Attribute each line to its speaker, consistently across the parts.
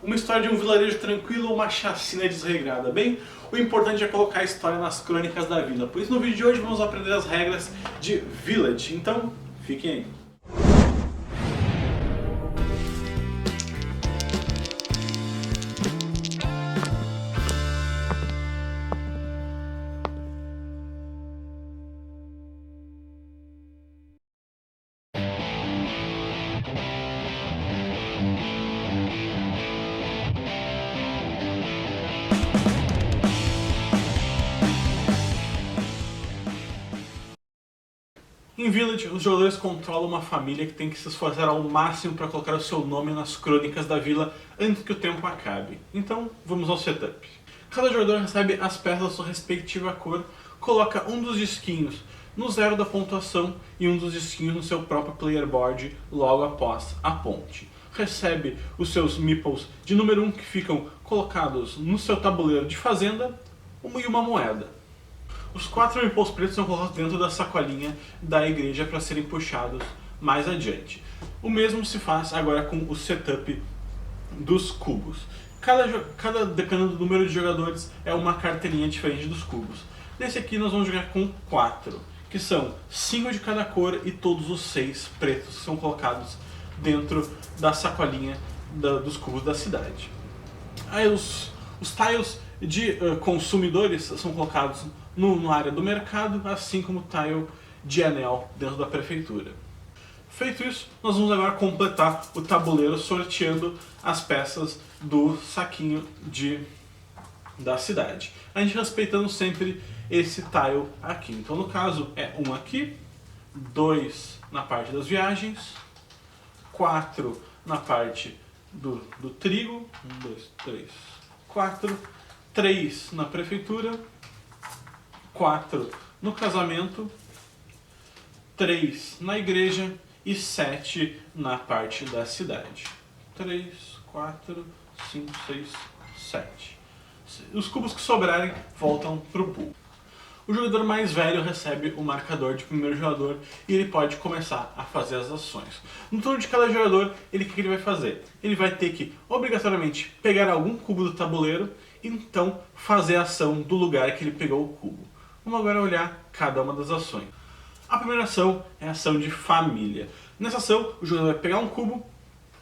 Speaker 1: Uma história de um vilarejo tranquilo ou uma chacina desregrada. Bem, o importante é colocar a história nas crônicas da vila. Por isso no vídeo de hoje vamos aprender as regras de Village. Então, fiquem aí. Em Village, os jogadores controlam uma família que tem que se esforçar ao máximo para colocar o seu nome nas crônicas da vila antes que o tempo acabe. Então, vamos ao setup. Cada jogador recebe as peças da sua respectiva cor, coloca um dos disquinhos no zero da pontuação e um dos disquinhos no seu próprio player board logo após a ponte. Recebe os seus meeples de número 1 que ficam colocados no seu tabuleiro de fazenda e uma moeda. Os 4 meeples pretos são colocados dentro da sacolinha da igreja para serem puxados mais adiante. O mesmo se faz agora com o setup dos cubos. Dependendo do número de jogadores, é uma carteirinha diferente dos cubos. Nesse aqui nós vamos jogar com 4, que são 5 de cada cor e todos os 6 pretos que são colocados dentro da sacolinha dos cubos da cidade. Aí os tiles de consumidores são colocados na área do mercado, assim como o tile de anel dentro da prefeitura. Feito isso, nós vamos agora completar o tabuleiro sorteando as peças do saquinho da cidade. A gente respeitando sempre esse tile aqui. Então no caso é 1 aqui, 2 na parte das viagens, 4 na parte do trigo, 1, 2, 3, 4, 3 na prefeitura, 4 no casamento, 3 na igreja e 7 na parte da cidade. 3, 4, 5, 6, 7. Os cubos que sobrarem voltam para o pool. O jogador mais velho recebe o marcador de primeiro jogador e ele pode começar a fazer as ações. No turno de cada jogador, o que ele vai fazer? Ele vai ter que, obrigatoriamente, pegar algum cubo do tabuleiro e então fazer a ação do lugar que ele pegou o cubo. Vamos agora olhar cada uma das ações. A primeira ação é a ação de família. Nessa ação, o jogador vai pegar um cubo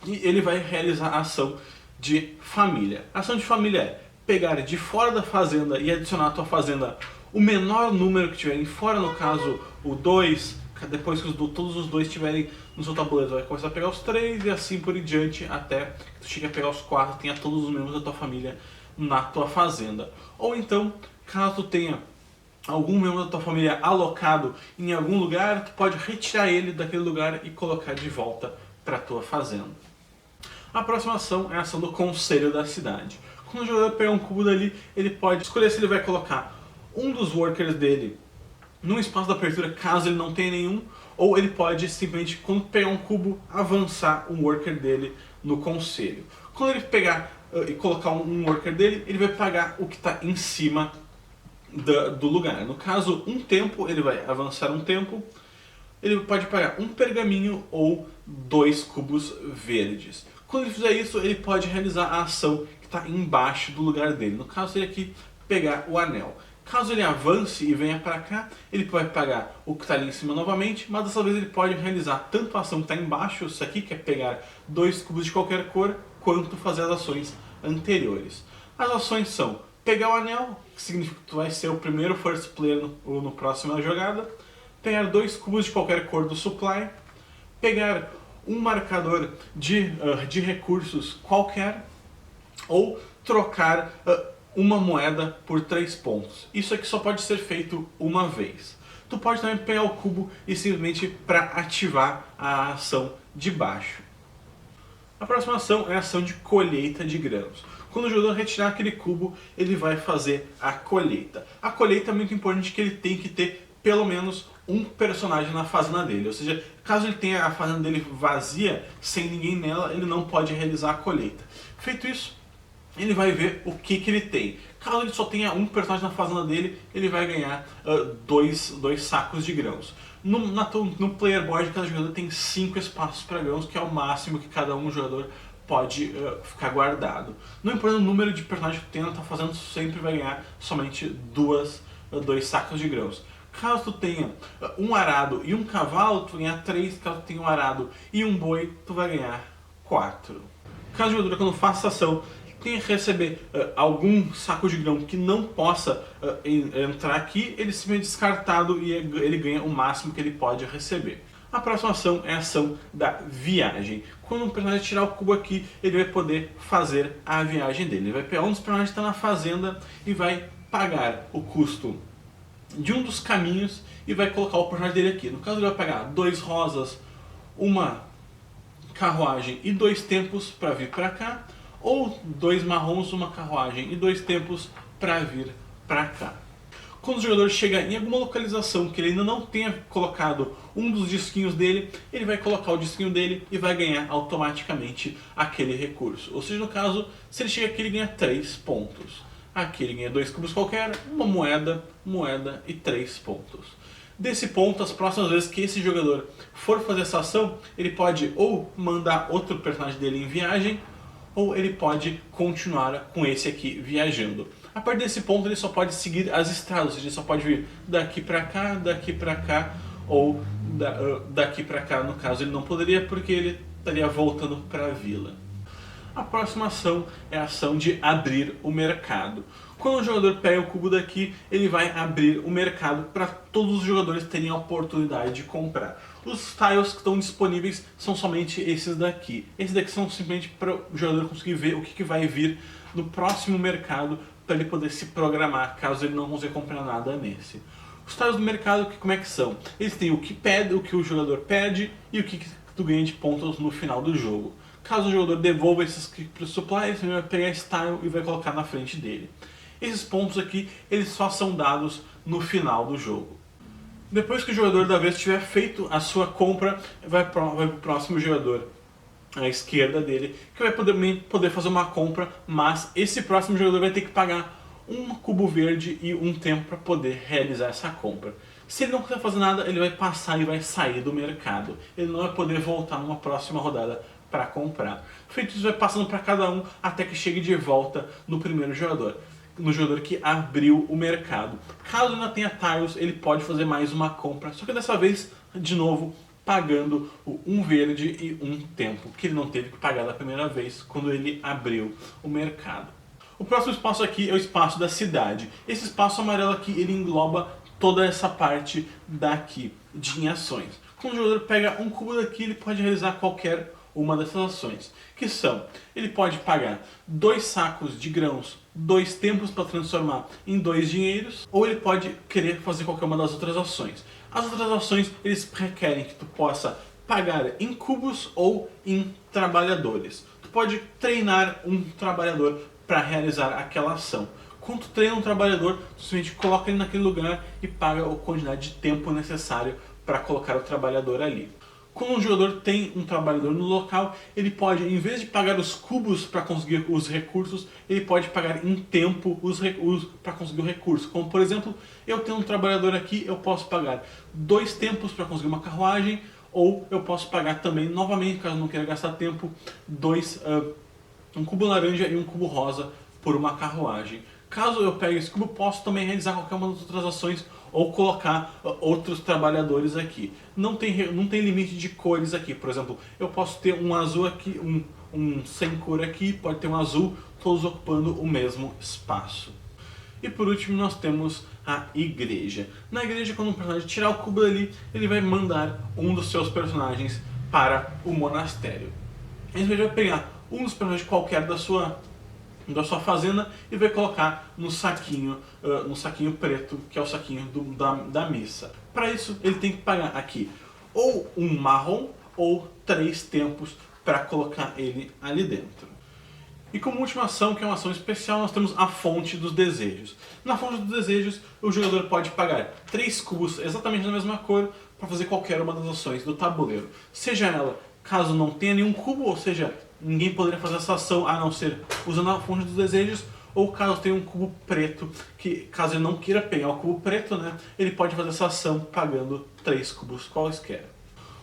Speaker 1: e ele vai realizar a ação de família. A ação de família é pegar de fora da fazenda e adicionar à tua fazenda o menor número que tiverem fora, no caso o 2, depois que todos os 2 estiverem no seu tabuleiro, vai começar a pegar os 3 e assim por diante até que tu chegue a pegar os 4, tenha todos os membros da tua família na tua fazenda. Ou então, caso tu tenha algum membro da tua família alocado em algum lugar, tu pode retirar ele daquele lugar e colocar de volta para a tua fazenda. A próxima ação é a ação do conselho da cidade. Quando o jogador pegar um cubo dali, ele pode escolher se ele vai colocar um dos workers dele num espaço da abertura, caso ele não tenha nenhum, ou ele pode simplesmente, quando pegar um cubo, avançar um worker dele no conselho. Quando ele pegar e colocar um worker dele, ele vai pagar o que está em cima do lugar. No caso, um tempo, ele vai avançar um tempo, ele pode pagar um pergaminho ou 2 cubos verdes. Quando ele fizer isso, ele pode realizar a ação que está embaixo do lugar dele. No caso, seria aqui pegar o anel. Caso ele avance e venha para cá, ele vai pagar o que está ali em cima novamente, mas dessa vez ele pode realizar tanto a ação que está embaixo, isso aqui, que é pegar 2 cubos de qualquer cor, quanto fazer as ações anteriores. As ações são pegar o anel, que significa que tu vai ser o primeiro first player no próxima jogada, pegar 2 cubos de qualquer cor do supply, pegar um marcador de recursos qualquer, ou trocar uma moeda por 3 pontos. Isso aqui só pode ser feito uma vez. Tu pode também pegar o cubo e simplesmente para ativar a ação de baixo. A próxima ação é a ação de colheita de grãos. Quando o jogador retirar aquele cubo, ele vai fazer a colheita. A colheita é muito importante, que ele tem que ter pelo menos um personagem na fazenda dele. Ou seja, caso ele tenha a fazenda dele vazia, sem ninguém nela, ele não pode realizar a colheita. Feito isso, ele vai ver o que ele tem. Caso ele só tenha um personagem na fazenda dele, ele vai ganhar 2 sacos de grãos. No player board, cada jogador tem 5 espaços para grãos, que é o máximo que cada jogador pode ficar guardado. Não importa o número de personagens que tu tenha, tá fazendo, sempre vai ganhar somente dois sacos de grãos. Caso tu tenha um arado e um cavalo, tu vai ganhar 3. Caso tu tenha um arado e um boi, tu vai ganhar 4. Caso o jogador, quando faça essa ação, tenha que receber algum saco de grão que não possa entrar aqui, ele simplesmente é descartado e ele ganha o máximo que ele pode receber. A próxima ação é a ação da viagem. Quando um personagem tirar o cubo aqui, ele vai poder fazer a viagem dele. Ele vai pegar um dos personagens que está na fazenda e vai pagar o custo de um dos caminhos e vai colocar o personagem dele aqui. No caso, ele vai pegar 2 rosas, uma carruagem e 2 tempos para vir para cá, ou 2 marrons, uma carruagem e 2 tempos para vir para cá. Quando o jogador chega em alguma localização que ele ainda não tenha colocado um dos disquinhos dele, ele vai colocar o disquinho dele e vai ganhar automaticamente aquele recurso. Ou seja, no caso, se ele chega aqui, ele ganha 3 pontos. Aqui ele ganha 2 cubos qualquer, uma moeda e 3 pontos. Desse ponto, as próximas vezes que esse jogador for fazer essa ação, ele pode ou mandar outro personagem dele em viagem, ou ele pode continuar com esse aqui viajando. A partir desse ponto ele só pode seguir as estradas, ou seja, ele só pode vir daqui pra cá, ou daqui pra cá, no caso ele não poderia porque ele estaria voltando para a vila. A próxima ação é a ação de abrir o mercado. Quando o jogador pega o cubo daqui, ele vai abrir o mercado para todos os jogadores terem a oportunidade de comprar. Os tiles que estão disponíveis são somente esses daqui. Esses daqui são simplesmente para o jogador conseguir ver o que vai vir no próximo mercado para ele poder se programar, caso ele não consiga comprar nada nesse. Os tiles do mercado, como é que são? Eles têm o que pede, o que o jogador pede e o que tu ganha de pontos no final do jogo. Caso o jogador devolva esses supplies, ele vai pegar esse tile e vai colocar na frente dele. Esses pontos aqui, eles só são dados no final do jogo. Depois que o jogador da vez tiver feito a sua compra, vai para o próximo jogador à esquerda dele, que vai poder fazer uma compra, mas esse próximo jogador vai ter que pagar um cubo verde e um tempo para poder realizar essa compra. Se ele não quiser fazer nada, ele vai passar e vai sair do mercado. Ele não vai poder voltar numa próxima rodada para comprar. Feito isso, vai passando para cada um até que chegue de volta no primeiro jogador, no jogador que abriu o mercado. Caso ainda tenha tiles, ele pode fazer mais uma compra, só que dessa vez, de novo, pagando um verde e um tempo, que ele não teve que pagar da primeira vez quando ele abriu o mercado. O próximo espaço aqui é o espaço da cidade. Esse espaço amarelo aqui, ele engloba toda essa parte daqui de ações. Quando o jogador pega um cubo daqui, ele pode realizar qualquer uma dessas ações, que são, ele pode pagar 2 sacos de grãos, 2 tempos para transformar em 2 dinheiros, ou ele pode querer fazer qualquer uma das outras ações. As outras ações, eles requerem que tu possa pagar em cubos ou em trabalhadores. Tu pode treinar um trabalhador para realizar aquela ação. Quando tu treina um trabalhador, tu simplesmente coloca ele naquele lugar e paga a quantidade de tempo necessário para colocar o trabalhador ali. Quando um jogador tem um trabalhador no local, ele pode, em vez de pagar os cubos para conseguir os recursos, ele pode pagar em tempo para conseguir o recurso. Como por exemplo, eu tenho um trabalhador aqui, eu posso pagar 2 tempos para conseguir uma carruagem, ou eu posso pagar também, novamente, caso não queira gastar tempo, um cubo laranja e um cubo rosa por uma carruagem. Caso eu pegue esse cubo, posso também realizar qualquer uma das outras ações ou colocar outros trabalhadores aqui. Não tem limite de cores aqui. Por exemplo, eu posso ter um azul aqui, um sem cor aqui, pode ter um azul, todos ocupando o mesmo espaço. E por último nós temos a igreja. Na igreja, quando um personagem tirar o cubo dali, ele vai mandar um dos seus personagens para o monastério. Ele vai pegar um dos personagens qualquer da sua fazenda e vai colocar no saquinho preto, que é o saquinho da missa. Para isso, ele tem que pagar aqui ou um marrom ou 3 tempos para colocar ele ali dentro. E como última ação, que é uma ação especial, nós temos a fonte dos desejos. Na fonte dos desejos, o jogador pode pagar 3 cubos exatamente da mesma cor para fazer qualquer uma das ações do tabuleiro. Seja ela, caso não tenha nenhum cubo, ou seja, ninguém poderia fazer essa ação a não ser usando a fonte dos desejos, ou caso tenha um cubo preto, que caso ele não queira pegar o cubo preto, né, ele pode fazer essa ação pagando 3 cubos quaisquer.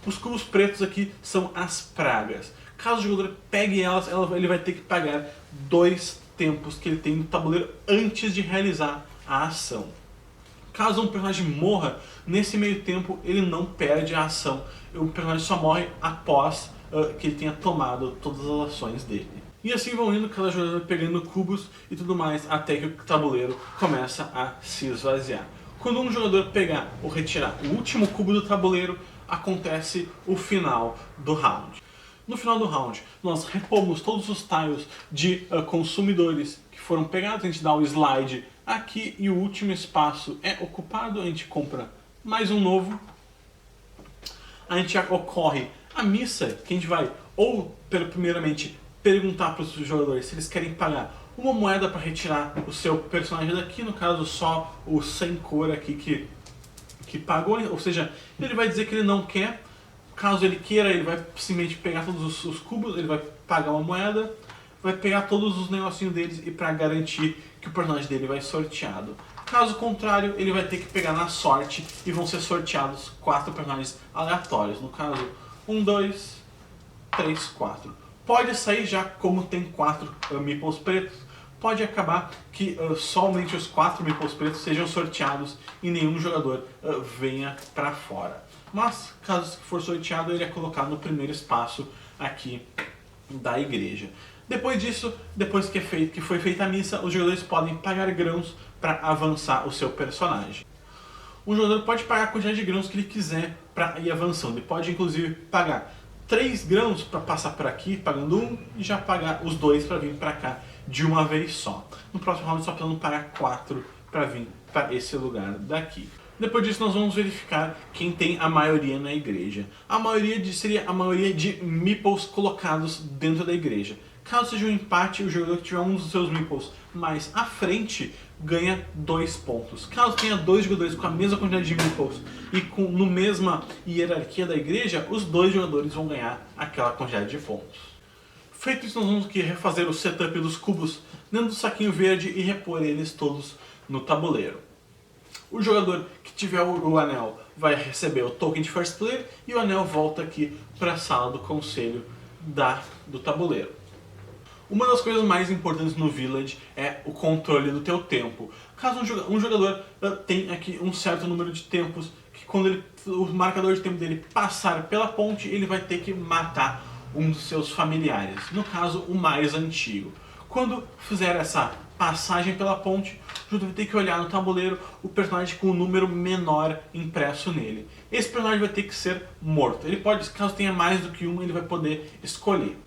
Speaker 1: Os cubos pretos aqui são as pragas. Caso o jogador pegue elas, ele vai ter que pagar 2 tempos que ele tem no tabuleiro antes de realizar a ação. Caso um personagem morra, nesse meio tempo ele não perde a ação. O personagem só morre após que ele tenha tomado todas as ações dele. E assim vão indo, cada jogador pegando cubos e tudo mais, até que o tabuleiro começa a se esvaziar. Quando um jogador pegar ou retirar o último cubo do tabuleiro, acontece o final do round. No final do round, nós repomos todos os tiles de consumidores que foram pegados, a gente dá o slide aqui e o último espaço é ocupado, a gente compra mais um novo. A gente ocorre a missa, que a gente vai ou primeiramente perguntar para os jogadores se eles querem pagar uma moeda para retirar o seu personagem daqui, no caso só o sem cor aqui que pagou, ou seja, ele vai dizer que ele não quer. Caso ele queira, ele vai simplesmente pegar todos os cubos, ele vai pagar uma moeda, vai pegar todos os negocinhos deles e para garantir que o personagem dele vai sorteado. Caso contrário, ele vai ter que pegar na sorte e vão ser sorteados 4 personagens aleatórios. No caso, 1, 2, 3, 4. Pode sair já como tem 4 meeples pretos, pode acabar que somente os 4 meeples pretos sejam sorteados e nenhum jogador venha para fora. Mas, caso for sorteado, ele é colocado no primeiro espaço aqui da igreja. Depois disso, depois que foi feita a missa, os jogadores podem pagar grãos para avançar o seu personagem. O jogador pode pagar a quantidade de grãos que ele quiser para ir avançando. Ele pode, inclusive, pagar 3 grãos para passar por aqui, pagando 1, e já pagar os 2 para vir para cá de uma vez só. No próximo round, só precisamos pagar 4 para vir para esse lugar daqui. Depois disso, nós vamos verificar quem tem a maioria na igreja. A maioria seria a maioria de meeples colocados dentro da igreja. Caso seja um empate, o jogador que tiver um dos seus meeples mais à frente ganha 2 pontos. Caso tenha 2 jogadores com a mesma quantidade de meeples e no mesma hierarquia da igreja, os 2 jogadores vão ganhar aquela quantidade de pontos. Feito isso, nós vamos aqui refazer o setup dos cubos dentro do saquinho verde e repor eles todos no tabuleiro. O jogador que tiver o anel vai receber o token de First Player e o anel volta aqui para a sala do conselho do tabuleiro. Uma das coisas mais importantes no Village é o controle do teu tempo. Caso um jogador tenha aqui um certo número de tempos, que quando o marcador de tempo dele passar pela ponte, ele vai ter que matar um dos seus familiares, no caso o mais antigo. Quando fizer essa passagem pela ponte, o jogador vai ter que olhar no tabuleiro o personagem com o número menor impresso nele. Esse personagem vai ter que ser morto. Ele pode, caso tenha mais do que um, ele vai poder escolher.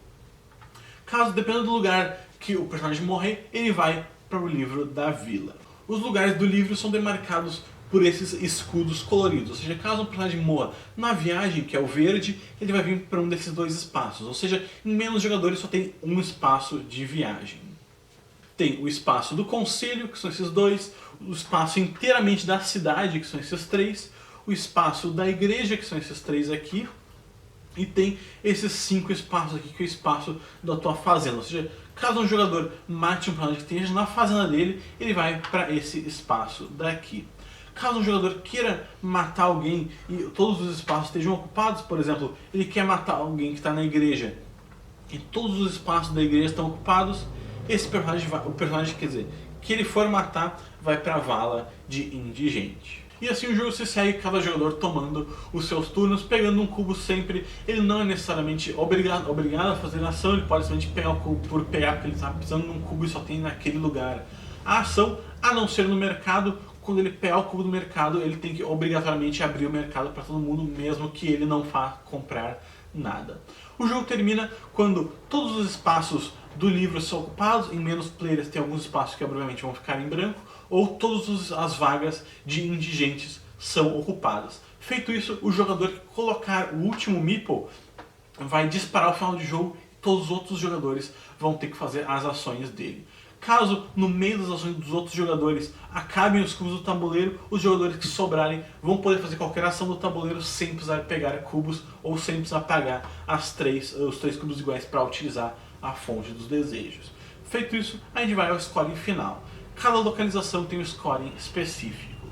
Speaker 1: Caso, dependendo do lugar que o personagem morrer, ele vai para o livro da vila. Os lugares do livro são demarcados por esses escudos coloridos, ou seja, caso um personagem morra na viagem, que é o verde, ele vai vir para um desses 2 espaços, ou seja, em menos jogadores só tem um espaço de viagem. Tem o espaço do conselho, que são esses 2, o espaço inteiramente da cidade, que são esses 3, o espaço da igreja, que são esses 3 aqui, e tem esses 5 espaços aqui, que é o espaço da tua fazenda. Ou seja, caso um jogador mate um personagem que esteja na fazenda dele, ele vai para esse espaço daqui. Caso um jogador queira matar alguém e todos os espaços estejam ocupados, por exemplo, ele quer matar alguém que está na igreja e todos os espaços da igreja estão ocupados, o personagem que ele for matar vai para a vala de indigente. E assim o jogo se segue, cada jogador tomando os seus turnos, pegando um cubo sempre. Ele não é necessariamente obrigado a fazer a ação, ele pode simplesmente pegar o cubo por pegar, porque ele está precisando de um cubo e só tem naquele lugar a ação, a não ser no mercado. Quando ele pegar o cubo do mercado, ele tem que obrigatoriamente abrir o mercado para todo mundo, mesmo que ele não vá comprar nada. O jogo termina quando todos os espaços do livro são ocupados, em menos players tem alguns espaços que obviamente vão ficar em branco, ou todas as vagas de indigentes são ocupadas. Feito isso, o jogador que colocar o último meeple vai disparar o final de jogo e todos os outros jogadores vão ter que fazer as ações dele. Caso no meio das ações dos outros jogadores acabem os cubos do tabuleiro, os jogadores que sobrarem vão poder fazer qualquer ação do tabuleiro sem precisar pegar cubos ou sem precisar pagar os 3 cubos iguais para utilizar a fonte dos desejos. Feito isso, a gente vai ao scoring final. Cada localização tem um scoring específico.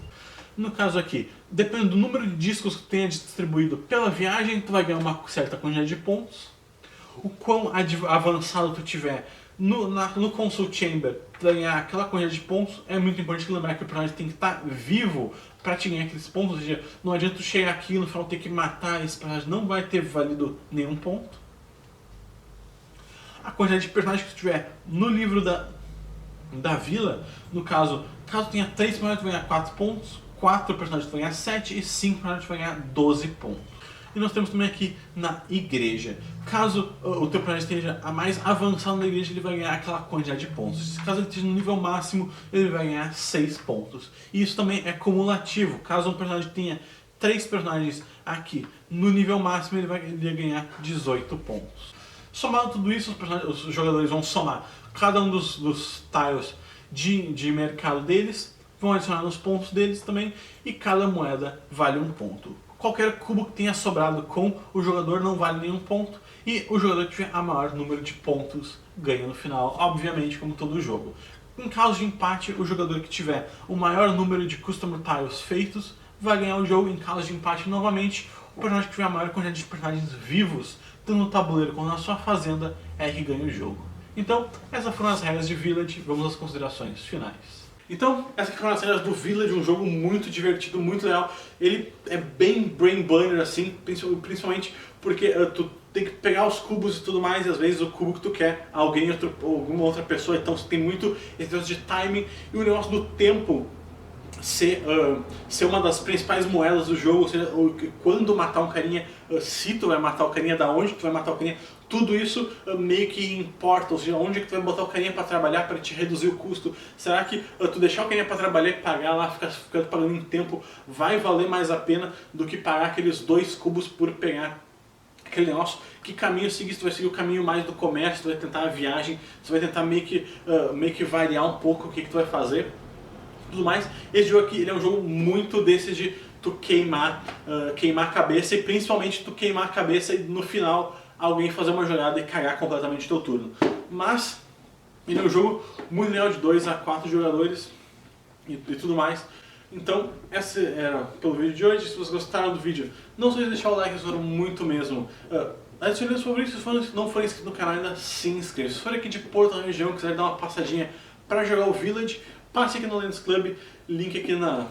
Speaker 1: No caso aqui, dependendo do número de discos que tenha distribuído pela viagem, tu vai ganhar uma certa quantidade de pontos. o quão avançado tu tiver no Console Chamber, ganhar aquela quantidade de pontos, é muito importante lembrar que o personagem tem que estar vivo pra te ganhar aqueles pontos. Ou seja, não adianta tu chegar aqui e no final ter que matar esse personagem, não vai ter valido nenhum ponto. A quantidade de personagens que tu tiver no livro da vila, no caso tenha 3 personagens, tu vai ganhar 4 pontos, 4 personagens tu vai ganhar 7 e 5 personagens tu vai ganhar 12 pontos. E nós temos também aqui na igreja. Caso o teu personagem esteja a mais avançado na igreja, ele vai ganhar aquela quantidade de pontos. Caso ele esteja no nível máximo, ele vai ganhar 6 pontos. E isso também é cumulativo. Caso um personagem tenha 3 personagens aqui no nível máximo, ele vai ganhar 18 pontos. Somado tudo isso, os jogadores vão somar cada um dos tiles de mercado deles, vão adicionar nos pontos deles também, e cada moeda vale 1 ponto. Qualquer cubo que tenha sobrado com o jogador não vale nenhum ponto, e o jogador que tiver a maior número de pontos ganha no final, obviamente, como todo jogo. Em caso de empate, o jogador que tiver o maior número de custom tiles feitos vai ganhar o jogo. Em caso de empate, novamente, o personagem que tiver a maior quantidade de personagens vivos, tanto no tabuleiro quanto na sua fazenda, é que ganha o jogo. Então, essas foram as regras de Village, vamos às considerações finais. Então, essas foram as regras do Village, um jogo muito divertido, muito legal. Ele é bem brain burner assim, principalmente porque tu tem que pegar os cubos e tudo mais, e às vezes o cubo que tu quer, alguma outra pessoa, então você tem muito esse negócio de timing e o negócio do tempo ser uma das principais moedas do jogo, ou seja, quando matar um carinha, se tu vai matar o carinha, da onde tu vai matar o carinha, tudo isso meio que importa, ou seja, onde que tu vai botar o carinha para trabalhar para te reduzir o custo. Será que tu deixar o carinha para trabalhar e pagar lá, ficar pagando em tempo, vai valer mais a pena do que pagar aqueles 2 cubos por pegar aquele negócio? Que caminho seguir? Se tu vai seguir o caminho mais do comércio, tu vai tentar a viagem, tu vai tentar meio que variar um pouco o que tu vai fazer. Tudo mais. Esse jogo aqui, ele é um jogo muito desses de tu queimar a cabeça, e principalmente tu queimar a cabeça e no final alguém fazer uma jogada e cagar completamente o teu turno. Mas ele é um jogo muito legal de 2 a 4 jogadores e tudo mais. Então, esse era pelo vídeo de hoje. Se vocês gostaram do vídeo, não se deixar o like, isso foram muito mesmo. Adicione os favoritos, se não for inscrito no canal ainda, se inscreva. Se for aqui de Porto na região, quiser dar uma passadinha para jogar o Village, passe aqui no Lens Club, link aqui na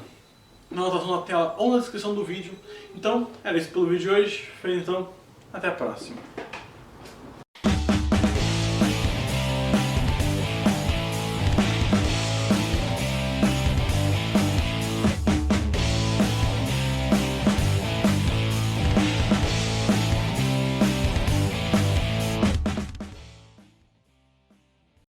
Speaker 1: anotação da tela ou na descrição do vídeo. Então, era isso pelo vídeo de hoje. Então, até a próxima.